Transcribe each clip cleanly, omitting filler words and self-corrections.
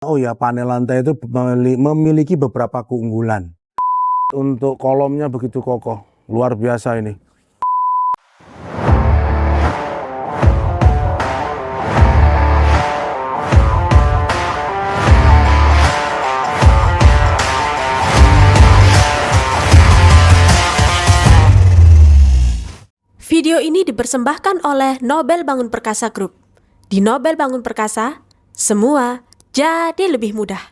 Oh ya, panel lantai itu memiliki beberapa keunggulan. Untuk kolomnya begitu kokoh, luar biasa ini. Video ini dipersembahkan oleh Nobel Bangun Perkasa Group. Di Nobel Bangun Perkasa, semua jadi lebih mudah.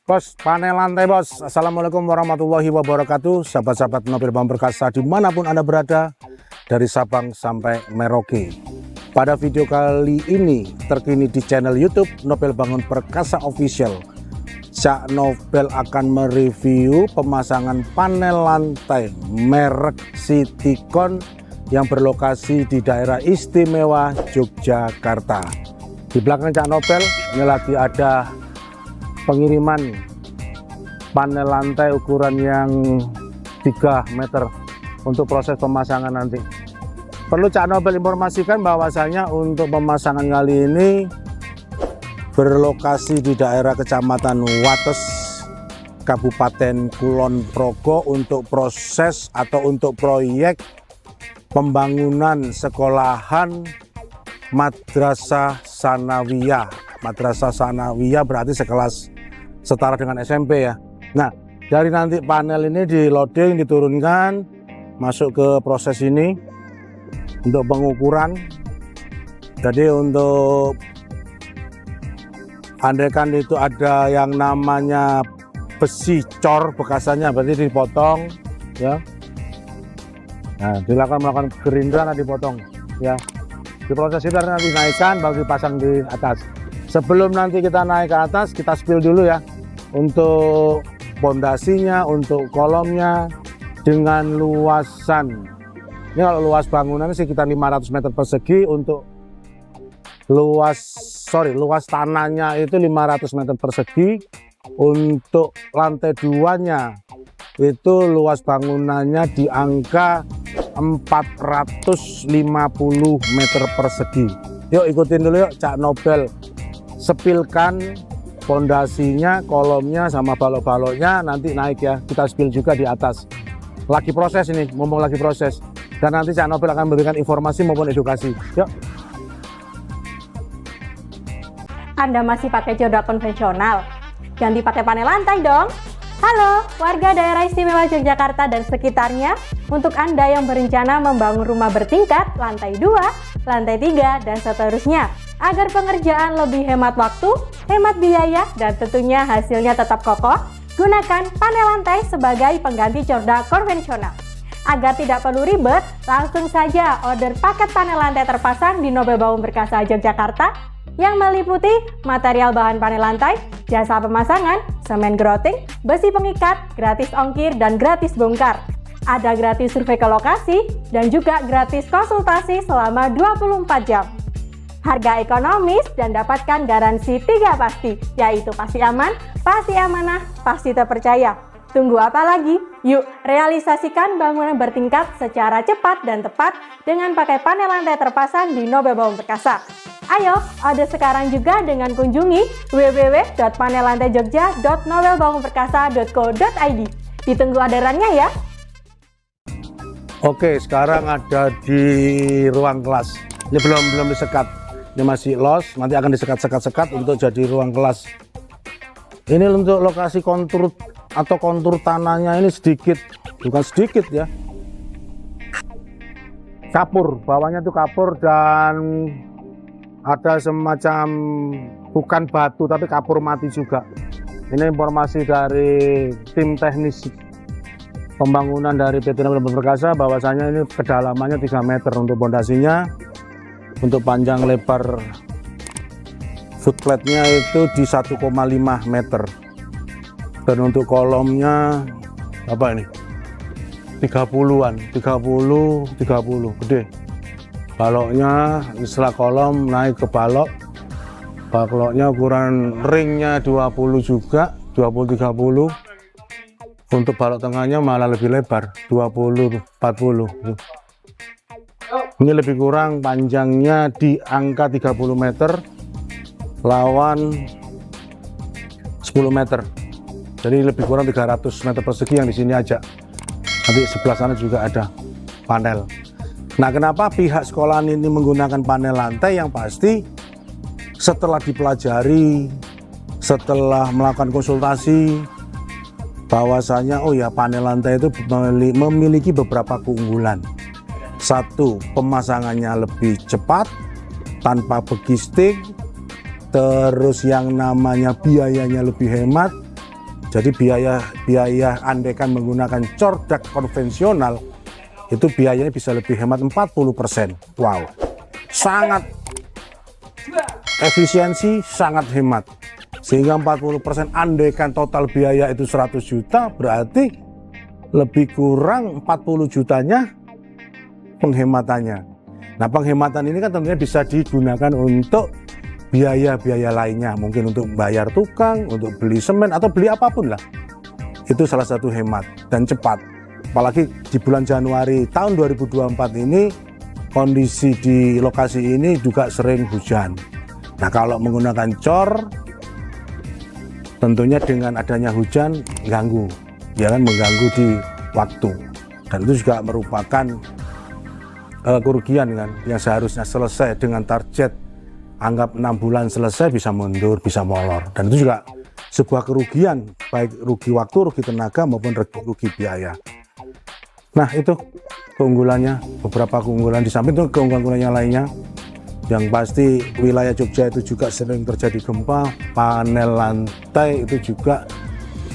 Bos, panel lantai bos. Assalamualaikum warahmatullahi wabarakatuh. Sahabat-sahabat Nobel Bangun Perkasa dimanapun Anda berada, dari Sabang sampai Merauke. Pada video kali ini terkini di channel YouTube Nobel Bangun Perkasa Official, Cak Nobel akan mereview pemasangan panel lantai merek Citycon yang berlokasi di daerah istimewa Yogyakarta. Di belakang Cak Nobel ini lagi ada pengiriman panel lantai ukuran yang 3 meter untuk proses pemasangan nanti. Perlu Cak Nobel informasikan bahwasanya untuk pemasangan kali ini berlokasi di daerah Kecamatan Wates, Kabupaten Kulon Progo untuk proses atau untuk proyek pembangunan sekolahan Madrasah Sanawiyah. Madrasah Sanawiyah berarti sekelas setara dengan SMP ya. Nah, dari nanti panel ini di loading, diturunkan, masuk ke proses ini untuk pengukuran. Jadi untuk andaikan itu ada yang namanya besi cor bekasannya, berarti dipotong ya. Nah, dilakukan melakukan gerindra, nanti dipotong ya. Di proses itu nanti dinaikkan baru dipasang di atas. Sebelum nanti kita naik ke atas, kita spill dulu ya untuk pondasinya, untuk kolomnya dengan luasan. Ini kalau luas bangunan sekitar 500 meter persegi, untuk luas tanahnya itu 500 meter persegi. Untuk lantai 2-nya itu luas bangunannya di angka 450 meter persegi. Yuk ikutin dulu yuk, Cak Nobel spillkan pondasinya, kolomnya sama balok-baloknya, nanti naik ya. Kita spill juga di atas. Lagi proses ini, mumpung lagi proses. Dan nanti Cak Nobel akan memberikan informasi maupun edukasi. Yuk. Anda masih pakai jodoh konvensional? Ganti pakai panel lantai dong. Halo, warga daerah istimewa Yogyakarta dan sekitarnya. Untuk Anda yang berencana membangun rumah bertingkat, lantai 2, lantai 3, dan seterusnya. Agar pengerjaan lebih hemat waktu, hemat biaya, dan tentunya hasilnya tetap kokoh, gunakan panel lantai sebagai pengganti corda konvensional. Agar tidak perlu ribet, langsung saja order paket panel lantai terpasang di Nobel Bangun Perkasa Yogyakarta yang meliputi material bahan panel lantai, jasa pemasangan, semen grouting, besi pengikat, gratis ongkir, dan gratis bongkar. Ada gratis survei ke lokasi dan juga gratis konsultasi selama 24 jam. Harga ekonomis dan dapatkan garansi 3 pasti, yaitu pasti aman, pasti amanah, pasti terpercaya. Tunggu apa lagi? Yuk realisasikan bangunan bertingkat secara cepat dan tepat dengan pakai panel lantai terpasang di Nobel Bangun Perkasa. Ayo, order sekarang juga dengan kunjungi www.panellantaijogja.nobelbangunperkasa.co.id. Ditunggu orderannya ya. Oke, sekarang ada di ruang kelas. Ini belum disekat. Ini masih los, nanti akan disekat-sekat untuk jadi ruang kelas. Ini untuk lokasi kontur atau kontur tanahnya ini sedikit, bukan sedikit ya. Kapur, bawahnya itu kapur dan ada semacam bukan batu tapi kapur mati juga. Ini informasi dari tim teknis pembangunan dari PT Nobel Bangun Perkasa bahwasanya ini kedalamannya 3 meter untuk pondasinya. Untuk panjang lebar footplate-nya itu di 1,5 meter. Dan untuk kolomnya apa ini? 30-an, 30 gede. Baloknya setelah kolom naik ke balok Bakloknya ukuran ringnya 20 juga, 20-30. Untuk balok tengahnya malah lebih lebar, 20-40. Ini lebih kurang, panjangnya di angka 30 meter lawan 10 meter. Jadi lebih kurang 300 meter persegi yang di sini aja. Nanti sebelah sana juga ada panel. Nah, kenapa pihak sekolahan ini menggunakan panel lantai? Yang pasti setelah dipelajari, setelah melakukan konsultasi, bahwasanya oh ya, panel lantai itu memiliki beberapa keunggulan. Satu, pemasangannya lebih cepat tanpa begisting. Terus yang namanya biayanya lebih hemat. Jadi biaya andaikan menggunakan cordak konvensional itu biayanya bisa lebih hemat 40%. Wow, sangat efisiensi, sangat hemat. Sehingga 40% andaikan total biaya itu 100 juta, berarti lebih kurang 40 jutanya penghematannya. Nah, penghematan ini kan tentunya bisa digunakan untuk biaya-biaya lainnya, mungkin untuk bayar tukang, untuk beli semen atau beli apapun lah. Itu salah satu hemat dan cepat. Apalagi di bulan Januari tahun 2024 ini kondisi di lokasi ini juga sering hujan. Nah, kalau menggunakan cor tentunya dengan adanya hujan ganggu, ya kan, mengganggu di waktu, dan itu juga merupakan kerugian kan, yang seharusnya selesai dengan target anggap 6 bulan selesai bisa mundur, bisa molor, dan itu juga sebuah kerugian, baik rugi waktu, rugi tenaga maupun rugi biaya. Nah, itu keunggulannya, beberapa keunggulan. Di samping itu keunggulan yang lainnya, yang pasti wilayah Jogja itu juga sering terjadi gempa. Panel lantai itu juga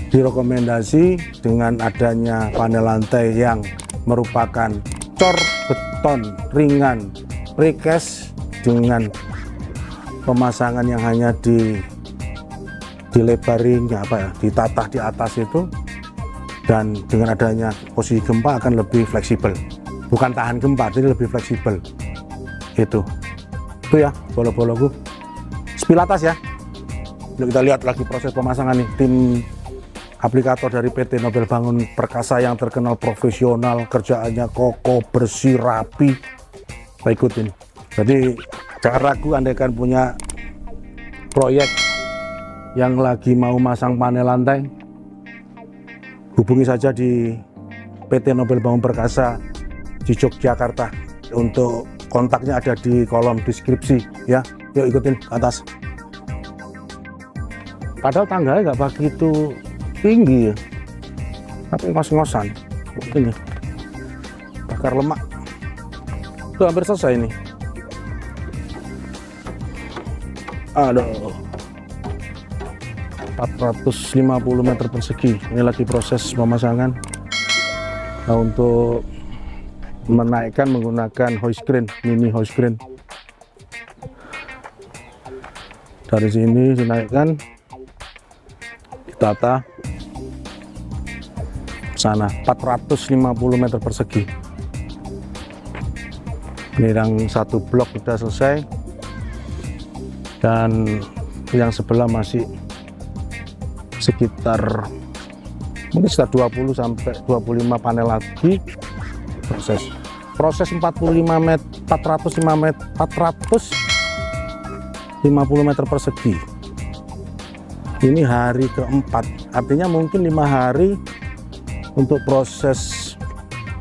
direkomendasi dengan adanya panel lantai yang merupakan cor beton ringan precast dengan pemasangan yang hanya dilebarin, ditatah di atas itu, dan dengan adanya posisi gempa akan lebih fleksibel, bukan tahan gempa, jadi lebih fleksibel. Itu ya bolo-boloku, spill atas ya. Kita lihat lagi proses pemasangan nih. Tim aplikator dari PT Nobel Bangun Perkasa yang terkenal profesional, kerjaannya kokoh, bersih, rapi. Kita ikutin. Jadi jangan ragu andaikan punya proyek yang lagi mau masang panel lantai, hubungi saja di PT Nobel Bangun Perkasa di Yogyakarta. Untuk kontaknya ada di kolom deskripsi ya. Yuk ikutin ke atas. Padahal tangganya nggak begitu tinggi ya, tapi ngos-ngosan ini bakar lemak. Tuh hampir selesai ini. Aduh, 450 meter persegi. Ini lagi proses pemasangan. Nah, untuk menaikkan menggunakan hoist crane, mini hoist crane. Dari sini dinaikkan, ditata sana 450 meter persegi. Ini yang satu blok sudah selesai, dan yang sebelah masih sekitar mungkin sekitar 20 sampai 25 panel lagi. Proses 450 meter persegi. Ini hari keempat, artinya mungkin 5 hari untuk proses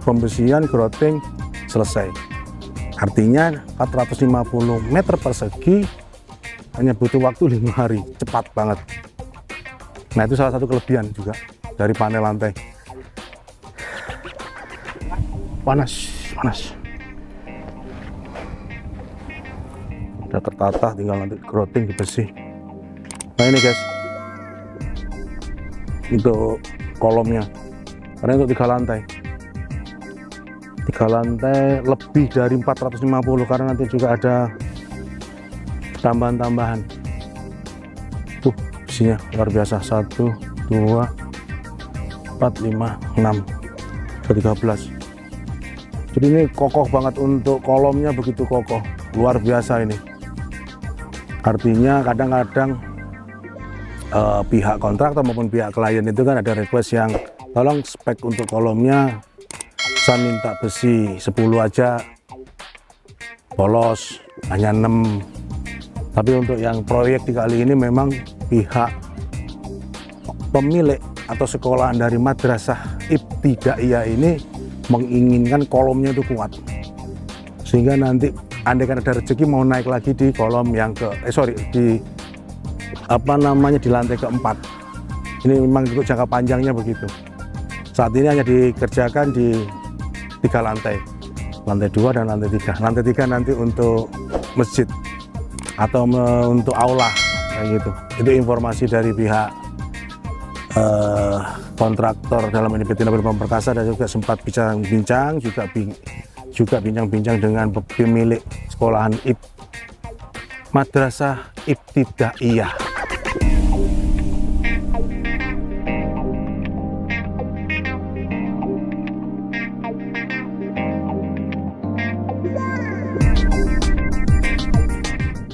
pembersihan grouting selesai. Artinya 450 meter persegi hanya butuh waktu 5 hari, cepat banget. Nah, itu salah satu kelebihan juga dari panel lantai. Panas. Udah tertata, tinggal nanti grouting dibersih. Nah, ini guys, untuk kolomnya, karena untuk 3 lantai. 3 lantai lebih dari 450, karena nanti juga ada tambahan-tambahan. Tuh, isinya luar biasa. 1, 2, 4, 5, 6, 13. Jadi ini kokoh banget, untuk kolomnya begitu kokoh, luar biasa ini. Artinya kadang-kadang pihak kontraktor maupun pihak klien itu kan ada request yang tolong spek untuk kolomnya saya minta besi 10 aja, polos hanya 6. Tapi untuk yang proyek di kali ini memang pihak pemilik atau sekolahan dari Madrasah Ibtidaiyah ini menginginkan kolomnya itu kuat, sehingga nanti andaikan ada rezeki mau naik lagi di kolom yang di lantai keempat. Ini memang untuk jangka panjangnya begitu. Saat ini hanya dikerjakan di 3 lantai 2 dan lantai 3. Lantai 3 nanti untuk masjid atau untuk aula kayak gitu. Itu informasi dari pihak kontraktor dalam ini PT Nobel Bangun Perkasa, dan juga sempat bincang-bincang juga bincang-bincang dengan pemilik sekolahan Madrasah Ibtidaiyah.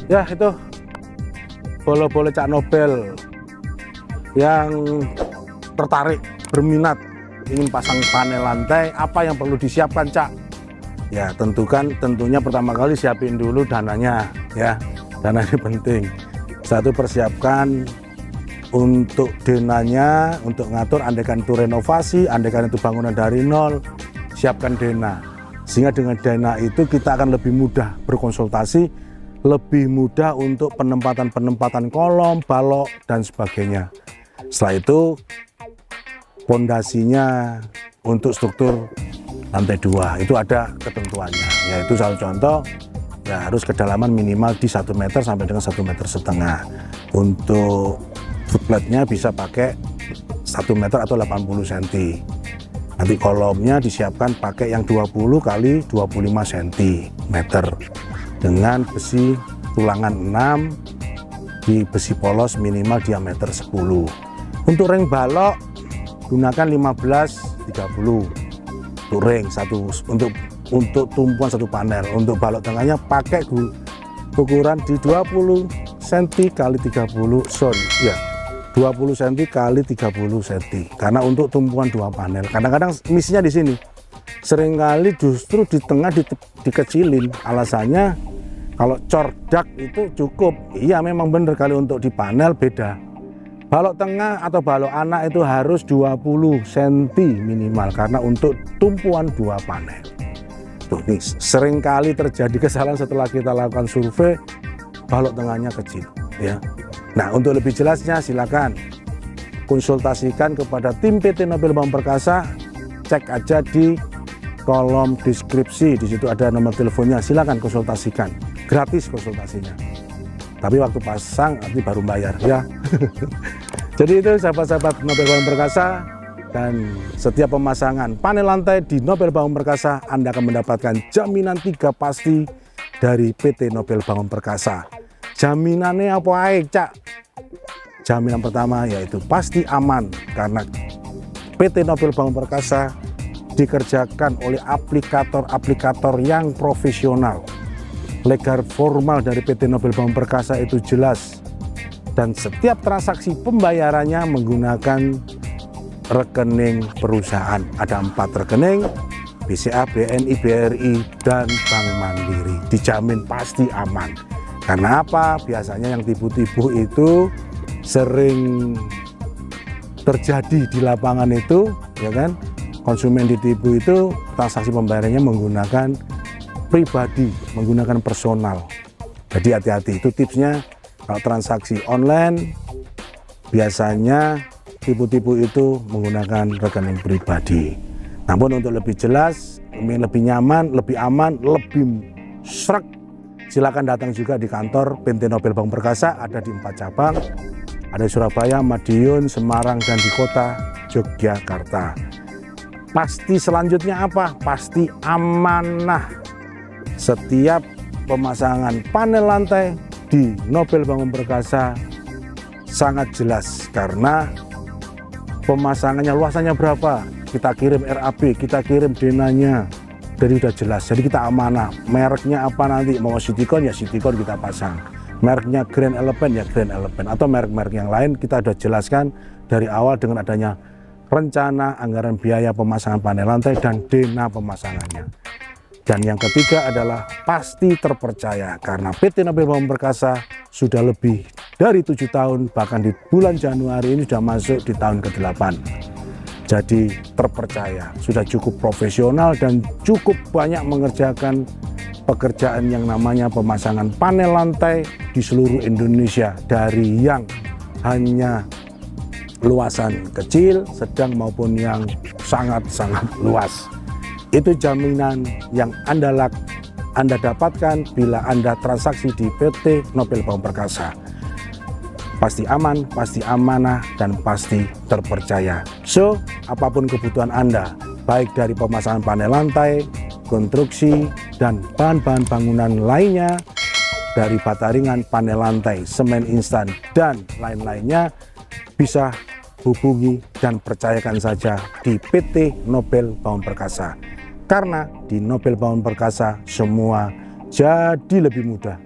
Ya, itu bolo-bolo Cak Nobel yang tertarik, berminat ingin pasang panel lantai, apa yang perlu disiapkan, Cak? Ya, tentunya pertama kali siapin dulu dananya, ya. Dana ini penting. Satu, persiapkan untuk denanya, untuk ngatur andaikan itu renovasi, andaikan itu bangunan dari nol, siapkan dana. Sehingga dengan dana itu kita akan lebih mudah berkonsultasi, lebih mudah untuk penempatan kolom, balok, dan sebagainya. Setelah itu, pondasinya untuk struktur lantai 2 itu ada ketentuannya, yaitu satu contoh ya harus kedalaman minimal di 1 meter sampai dengan 1,5 meter. Untuk footplate-nya bisa pakai 1 meter atau 80 cm. Nanti kolomnya disiapkan pakai yang 20 kali 25 cm dengan besi tulangan 6 di besi polos minimal diameter 10. Untuk ring balok gunakan 15-30 untuk ring satu, untuk tumpuan satu panel. Untuk balok tengahnya pakai ukuran di 20 cm kali 30 20 cm kali 30 cm, karena untuk tumpuan 2 panel. Kadang-kadang misinya di sini seringkali justru di tengah dikecilin, alasannya kalau cordak itu cukup. Iya, memang benar, kali untuk di panel beda. Balok tengah atau balok anak itu harus 20 cm minimal, karena untuk tumpuan 2 panel. Tuh, nih seringkali terjadi kesalahan setelah kita lakukan survei, balok tengahnya kecil, ya. Nah, untuk lebih jelasnya silakan konsultasikan kepada tim PT Nobel Bangun Perkasa. Cek aja di kolom deskripsi, di situ ada nomor teleponnya. Silakan konsultasikan, gratis konsultasinya. Tapi waktu pasang nanti baru bayar, ya. Jadi itu sahabat-sahabat Nobel Bangun Perkasa, dan setiap pemasangan panel lantai di Nobel Bangun Perkasa Anda akan mendapatkan jaminan 3 pasti dari PT Nobel Bangun Perkasa. Jaminannya apa aja, Cak? Jaminan pertama yaitu pasti aman, karena PT Nobel Bangun Perkasa dikerjakan oleh aplikator-aplikator yang profesional. Legal formal dari PT Nobel Bangun Perkasa itu jelas, dan setiap transaksi pembayarannya menggunakan rekening perusahaan. Ada 4 rekening, BCA, BNI, BRI, dan Bank Mandiri. Dijamin pasti aman. Karena apa? Biasanya yang tipu-tipu itu sering terjadi di lapangan itu, ya kan? Konsumen ditipu itu transaksi pembayarannya menggunakan pribadi, menggunakan personal. Jadi hati-hati, itu tipsnya. Kalau transaksi online biasanya tipu-tipu itu menggunakan rekening pribadi. Namun untuk lebih jelas, lebih nyaman, lebih aman, lebih srek, silakan datang juga di kantor PT Nobel Bangun Perkasa. Ada di 4 cabang, ada di Surabaya, Madiun, Semarang, dan di kota Yogyakarta. Pasti selanjutnya apa? Pasti amanah. Setiap pemasangan panel lantai di Nobel Bangun Perkasa sangat jelas, karena pemasangannya luasannya berapa, kita kirim RAB, kita kirim denanya, jadi udah jelas. Jadi kita amanah. Mereknya apa nanti, mau Citycon ya Citycon kita pasang, Mereknya Grand Elephant ya Grand Elephant, atau merek-merek yang lain kita sudah jelaskan dari awal dengan adanya rencana, anggaran biaya pemasangan panel lantai, dan dana pemasangannya. Dan yang ketiga adalah pasti terpercaya, karena PT Nobel Bangun Perkasa sudah lebih dari 7 tahun, bahkan di bulan Januari ini sudah masuk di tahun ke-8. Jadi terpercaya, sudah cukup profesional dan cukup banyak mengerjakan pekerjaan yang namanya pemasangan panel lantai di seluruh Indonesia, dari yang hanya luasan kecil, sedang maupun yang sangat-sangat luas. Itu jaminan yang Anda dapatkan bila Anda transaksi di PT Nobel Bangun Perkasa. Pasti aman, pasti amanah, dan pasti terpercaya. So, apapun kebutuhan Anda, baik dari pemasangan panel lantai, konstruksi, dan bahan-bahan bangunan lainnya, dari bata ringan, panel lantai, semen instan, dan lain-lainnya, bisa hubungi dan percayakan saja di PT Nobel Bangun Perkasa. Karena di Nobel Bangun Perkasa semua jadi lebih mudah.